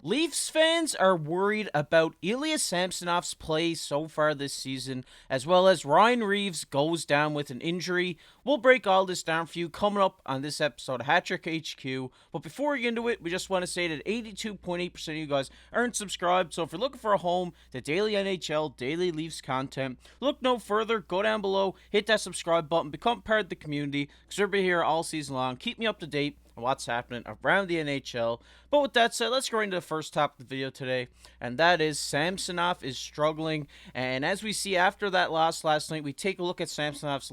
Leafs fans are worried about Ilya Samsonov's play so far this season, as well as Ryan Reaves goes down with an injury. We'll break all this down for you coming up on this episode of Hattrick HQ. But before we get into it, we just want to say that 82.8% of you guys aren't subscribed. So if you're looking for a home to daily NHL, daily Leafs content, look no further. Go down below, hit that subscribe button, become part of the community, because we'll be here all season long. Keep me up to date on what's happening around the NHL. But with that said, let's go into the first topic of the video today, and that is Samsonov is struggling. And as we see after that loss last night, we take a look at Samsonov's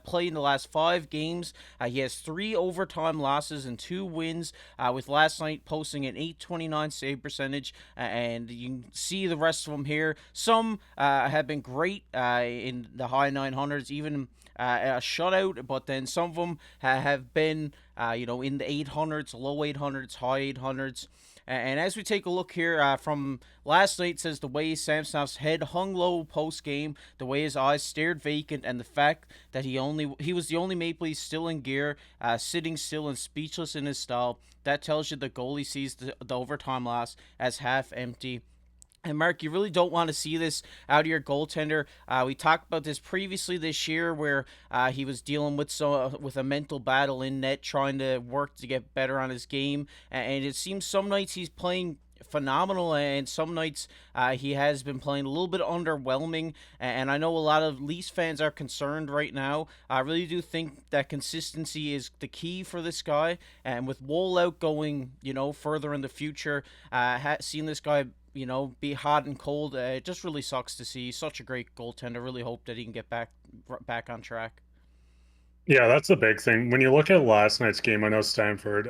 play in the last 5 games. He has 3 overtime losses and 2 wins, with last night posting an 829 save percentage. And you can see the rest of them here. Some have been great in the high 900s, even a shutout, but then some of them have been, in the 800s, low 800s, high 800s. And as we take a look here from last night, it says the way Samsonov's head hung low post game, the way his eyes stared vacant, and the fact that he was the only Maple Leaf still in gear, sitting still and speechless in his stall. That tells you the goalie sees the overtime loss as half empty. And Mark, you really don't want to see this out of your goaltender. We talked about this previously this year, where he was dealing with with a mental battle in net, trying to work to get better on his game. And it seems some nights he's playing phenomenal, and some nights he has been playing a little bit underwhelming. And I know a lot of Leafs fans are concerned right now. I really do think that consistency is the key for this guy. And with Woll out going, further in the future, seeing this guy be hot and cold. It just really sucks to see. Such a great goaltender. Really hope that he can get back on track. Yeah, that's the big thing. When you look at last night's game, I know Sanford,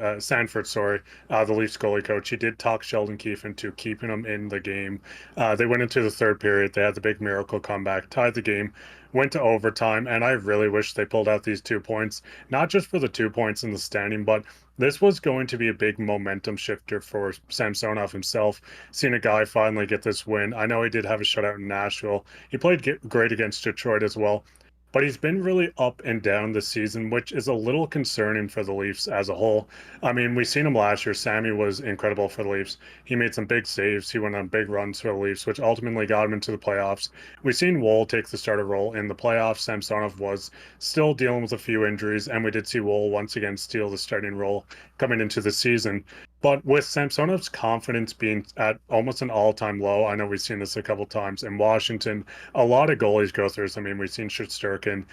sorry, the Leafs goalie coach, he did talk Sheldon Keefe into keeping him in the game. They went into the third period. They had the big miracle comeback, tied the game, went to overtime, and I really wish they pulled out these 2 points, not just for the 2 points in the standing, but this was going to be a big momentum shifter for Samsonov himself, seeing a guy finally get this win. I know he did have a shutout in Nashville. He played great against Detroit as well, but he's been really up and down this season, which is a little concerning for the Leafs as a whole. I mean, we've seen him last year. Sammy was incredible for the Leafs. He made some big saves. He went on big runs for the Leafs, which ultimately got him into the playoffs. We've seen Woll take the starter role in the playoffs. Samsonov was still dealing with a few injuries, and we did see Woll once again steal the starting role coming into the season. But with Samsonov's confidence being at almost an all-time low, I know we've seen this a couple times in Washington. A lot of goalies go through this. I mean, we've seen Shesterkin,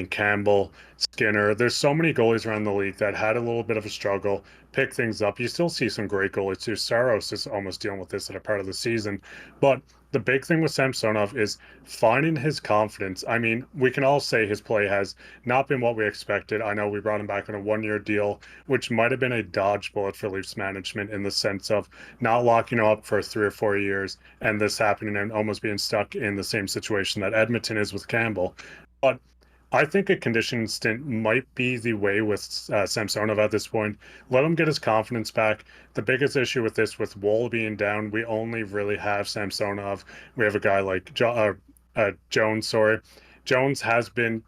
Campbell, Skinner. There's so many goalies around the league that had a little bit of a struggle, pick things up. You still see some great goalies too. Saros is almost dealing with this at a part of the season. But the big thing with Samsonov is finding his confidence. I mean, we can all say his play has not been what we expected. I know we brought him back on a 1 year deal, which might have been a dodge bullet for Leafs management in the sense of not locking him up for 3 or 4 years and this happening and almost being stuck in the same situation that Edmonton is with Campbell. But I think a conditioning stint might be the way with Samsonov at this point. Let him get his confidence back. The biggest issue with this, with Woll being down, we only really have Samsonov. We have a guy like Jones, sorry. Jones has been,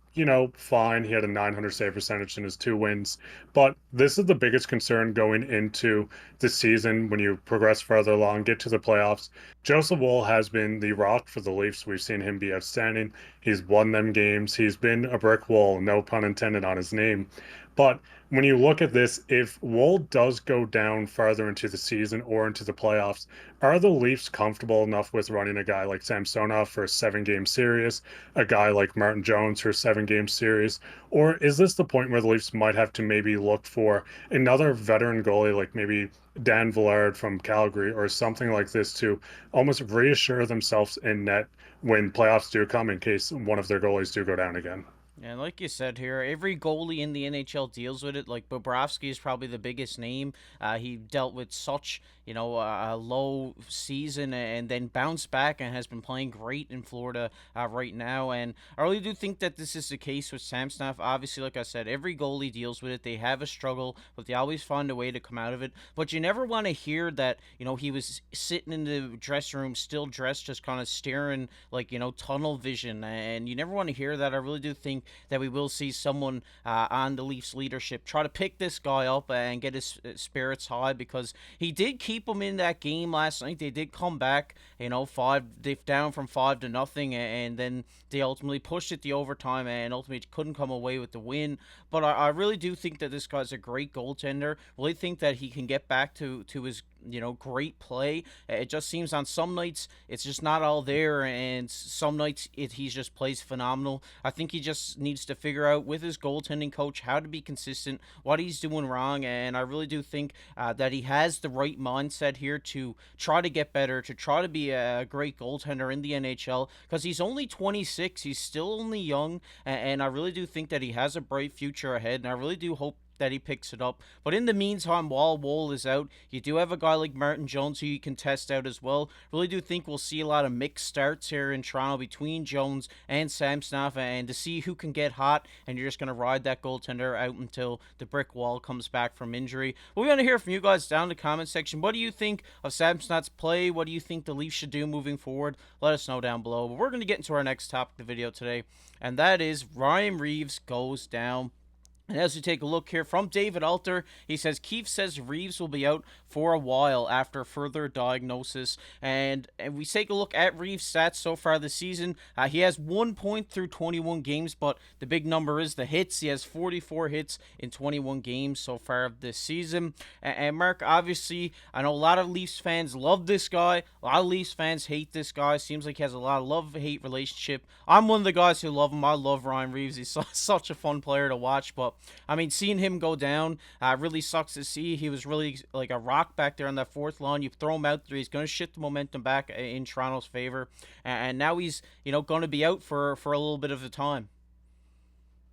fine. He had a 900 save percentage in his 2 wins. But this is the biggest concern going into the season when you progress further along, get to the playoffs. Joseph Woll has been the rock for the Leafs. We've seen him be outstanding. He's won them games. He's been a brick wall, no pun intended on his name. But when you look at this, if Woll does go down farther into the season or into the playoffs, are the Leafs comfortable enough with running a guy like Samsonov for a 7 game series, a guy like Martin Jones for a 7 game series? Or is this the point where the Leafs might have to maybe look for another veteran goalie like maybe Dan Villard from Calgary or something like this to almost reassure themselves in net when playoffs do come in case one of their goalies do go down again? And like you said here, every goalie in the NHL deals with it. Like Bobrovsky is probably the biggest name. He dealt with such, a low season and then bounced back and has been playing great in Florida right now. And I really do think that this is the case with Samsonov. Obviously, like I said, every goalie deals with it. They have a struggle, but they always find a way to come out of it. But you never want to hear that, he was sitting in the dressing room still dressed, just kind of staring like, tunnel vision. And you never want to hear that. I really do think that we will see someone on the Leafs leadership try to pick this guy up and get his spirits high, because he did keep keep them in that game last night. They did come back, they down from 5-0, and then they ultimately pushed it the overtime and ultimately couldn't come away with the win. But I really do think that this guy's a great goaltender. Really think that he can get back to his great play. It just seems on some nights it's just not all there, and some nights he just plays phenomenal. I think he just needs to figure out with his goaltending coach how to be consistent, what he's doing wrong, and I really do think that he has the right mindset here to try to get better, to try to be a great goaltender in the NHL, because he's only 26, he's still only young, and I really do think that he has a bright future ahead, and I really do hope that he picks it up. But in the meantime, while Woll is out, you do have a guy like Martin Jones who you can test out as well. Really do think we'll see a lot of mixed starts here in Toronto between Jones and Samsonov, and to see who can get hot, and you're just going to ride that goaltender out until the brick wall comes back from injury. But we want to hear from you guys down in the comment section. What do you think of Samsonov's play? What do you think the Leafs should do moving forward? Let us know down below. But we're going to get into our next topic of the video today, and that is Ryan Reaves goes down. And as we take a look here from David Alter, he says Keefe says Reaves will be out for a while after further diagnosis. And we take a look at Reaves' stats so far this season. He has 1 point through 21 games, but the big number is the hits. He has 44 hits in 21 games so far of this season. And Mark, obviously, I know a lot of Leafs fans love this guy. A lot of Leafs fans hate this guy. Seems like he has a lot of love-hate relationship. I'm one of the guys who love him. I love Ryan Reaves. He's such a fun player to watch, but I mean, seeing him go down really sucks to see. He was really like a rock back there on that fourth line. You throw him out there, he's going to shift the momentum back in Toronto's favor. And now he's, going to be out for a little bit of the time.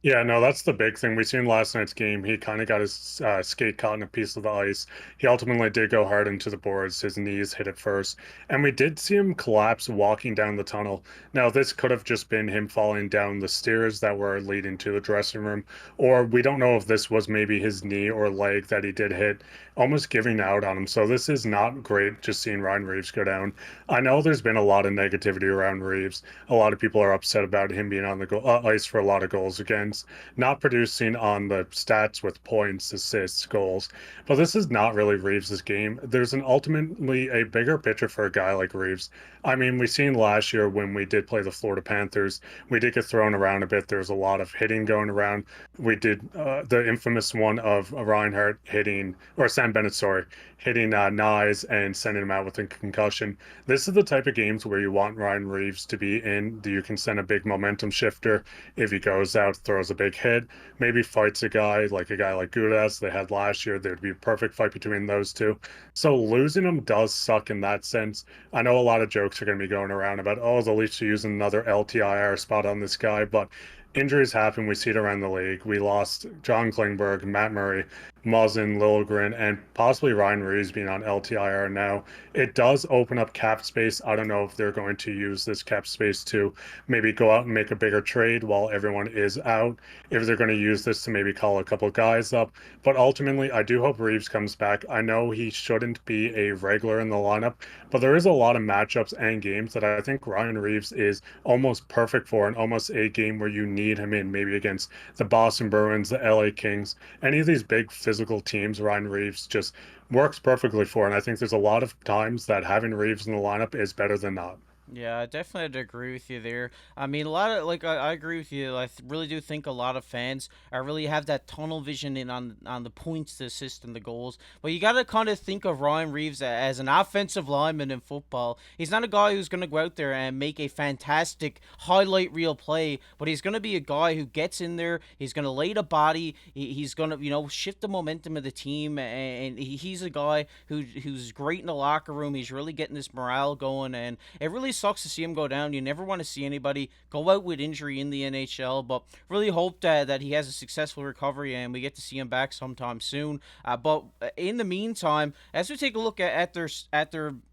Yeah, no, that's the big thing. We seen last night's game. He kind of got his skate caught in a piece of the ice. He ultimately did go hard into the boards. His knees hit it first. And we did see him collapse walking down the tunnel. Now, this could have just been him falling down the stairs that were leading to the dressing room. Or we don't know if this was maybe his knee or leg that he did hit, almost giving out on him. So this is not great just seeing Ryan Reaves go down. I know there's been a lot of negativity around Reaves. A lot of people are upset about him being on the ice for a lot of goals against, not producing on the stats with points, assists, goals. But this is not really Reeves' game. There's an ultimately a bigger picture for a guy like Reaves. I mean, we seen last year when we did play the Florida Panthers, we did get thrown around a bit. There was a lot of hitting going around. We did the infamous one of Reinhardt hitting, or Sam Bennett, sorry, hitting Nyes and sending him out with a concussion. This is the type of games where you want Ryan Reaves to be in. You can send a big momentum shifter. If he goes out, throws a big hit, maybe fights a guy like Gudas they had last year, there'd be a perfect fight between those two. So losing him does suck in that sense. I know a lot of jokes are going to be going around about, oh, the Leafs are using another LTIR spot on this guy, but injuries happen. We see it around the league. We lost John Klingberg, Matt Murray, Muzzin, Liljegren, and possibly Ryan Reaves being on LTIR now. It does open up cap space. I don't know if they're going to use this cap space to maybe go out and make a bigger trade while everyone is out, if they're going to use this to maybe call a couple guys up. But ultimately, I do hope Reaves comes back. I know he shouldn't be a regular in the lineup, but there is a lot of matchups and games that I think Ryan Reaves is almost perfect for, and almost a game where you need him in, maybe against the Boston Bruins, the LA Kings, any of these big physical teams. Ryan Reaves just works perfectly for, and I think there's a lot of times that having Reaves in the lineup is better than not. Yeah, I definitely had to agree with you there. I mean, a lot of I agree with you. Really do think a lot of fans really have that tunnel vision in on the points, the assists, and the goals. But you got to kind of think of Ryan Reaves as an offensive lineman in football. He's not a guy who's going to go out there and make a fantastic highlight reel play, but he's going to be a guy who gets in there. He's going to lay the body. He's going to shift the momentum of the team, and he's a guy who's great in the locker room. He's really getting this morale going, and it really sucks to see him go down. You never want to see anybody go out with injury in the NHL, but really hope that he has a successful recovery and we get to see him back sometime soon. But in the meantime, as we take a look at their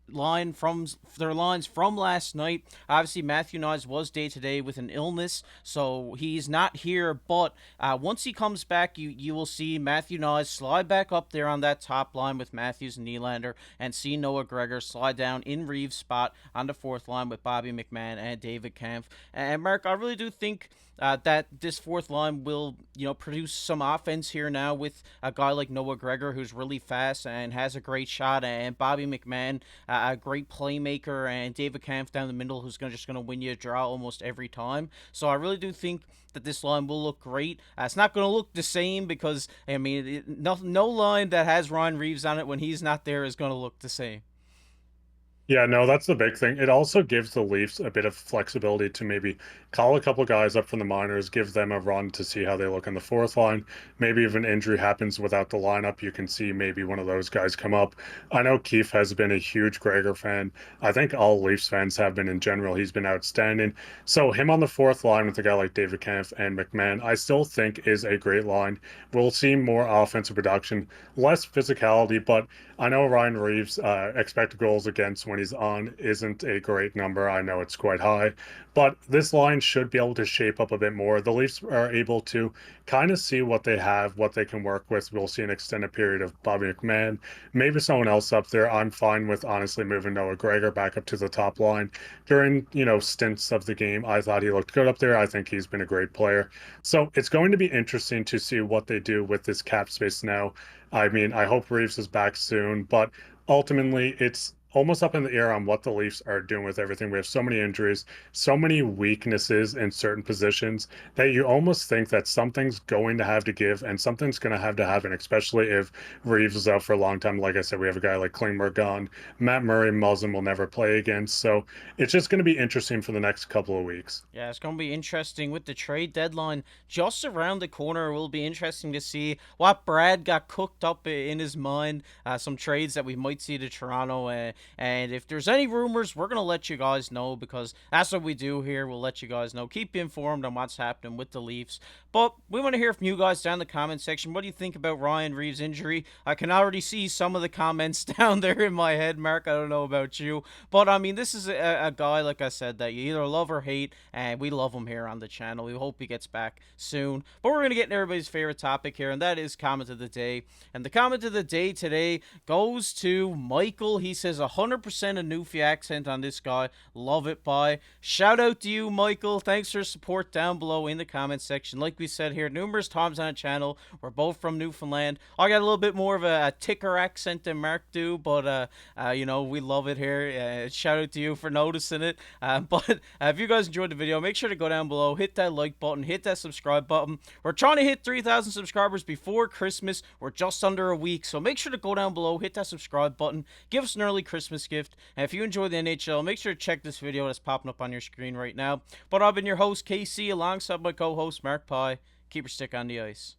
lines from last night. Obviously, Matthew Knies was day to day with an illness, so he's not here. But once he comes back, you will see Matthew Knies slide back up there on that top line with Matthews and Nylander, and see Noah Gregor slide down in Reeves' spot on the fourth line with Bobby McMahon and David Kampf. And Mark, I really do think that this fourth line will, produce some offense here now with a guy like Noah Gregor, who's really fast and has a great shot, and Bobby McMahon, a great playmaker, and David Kampf down the middle, who's just going to win you a draw almost every time. So I really do think that this line will look great. It's not going to look the same because, I mean, no line that has Ryan Reaves on it when he's not there is going to look the same. Yeah, no, that's the big thing. It also gives the Leafs a bit of flexibility to maybe call a couple guys up from the minors, give them a run to see how they look on the fourth line. Maybe if an injury happens without the lineup, you can see maybe one of those guys come up. I know Keefe has been a huge Gregor fan. I think all Leafs fans have been in general. He's been outstanding. So him on the fourth line with a guy like David Kampf and McMahon, I still think is a great line. We'll see more offensive production, less physicality, but I know Ryan Reaves' expected goals against when he's on isn't a great number. I know it's quite high, but this line should be able to shape up a bit more. The Leafs are able to kind of see what they have, what they can work with. We'll see an extended period of Bobby McMahon, maybe someone else up there. I'm fine with honestly moving Noah Gregor back up to the top line during, stints of the game. I thought he looked good up there. I think he's been a great player. So it's going to be interesting to see what they do with this cap space now. I mean, I hope Reeves is back soon, but ultimately it's almost up in the air on what the Leafs are doing with everything. We have so many injuries, so many weaknesses in certain positions that you almost think that something's going to have to give and something's going to have to happen, especially if Reeves is out for a long time. Like I said, we have a guy like Klingberg gone. Matt Murray, Muzzin will never play again. So it's just going to be interesting for the next couple of weeks. Yeah, it's going to be interesting with the trade deadline just around the corner. It will be interesting to see what Brad got cooked up in his mind. Some trades that we might see to Toronto. And if there's any rumors, we're going to let you guys know because that's what we do here. We'll let you guys know. Keep you informed on what's happening with the Leafs. But we want to hear from you guys down in the comment section. What do you think about Ryan Reaves' injury? I can already see some of the comments down there in my head, Mark. I don't know about you. But I mean, this is a guy, like I said, that you either love or hate. And we love him here on the channel. We hope he gets back soon. But we're going to get into everybody's favorite topic here, and that is comment of the day. And the comment of the day today goes to Michael. He says 100% a Newfie accent on this guy. Love it, bye. Shout out to you, Michael. Thanks for support down below in the comment section. Like we said here numerous times on the channel, we're both from Newfoundland. I got a little bit more of a ticker accent than Mark do, but we love it here. Shout out to you for noticing it. But if you guys enjoyed the video, make sure to go down below, hit that like button, hit that subscribe button. We're trying to hit 3,000 subscribers before Christmas. We're just under a week, so make sure to go down below, hit that subscribe button, give us an early Christmas gift. And if you enjoy the NHL, make sure to check this video that's popping up on your screen right now. But I've been your host, KC, alongside my co-host, Mark Pye. Keep your stick on the ice.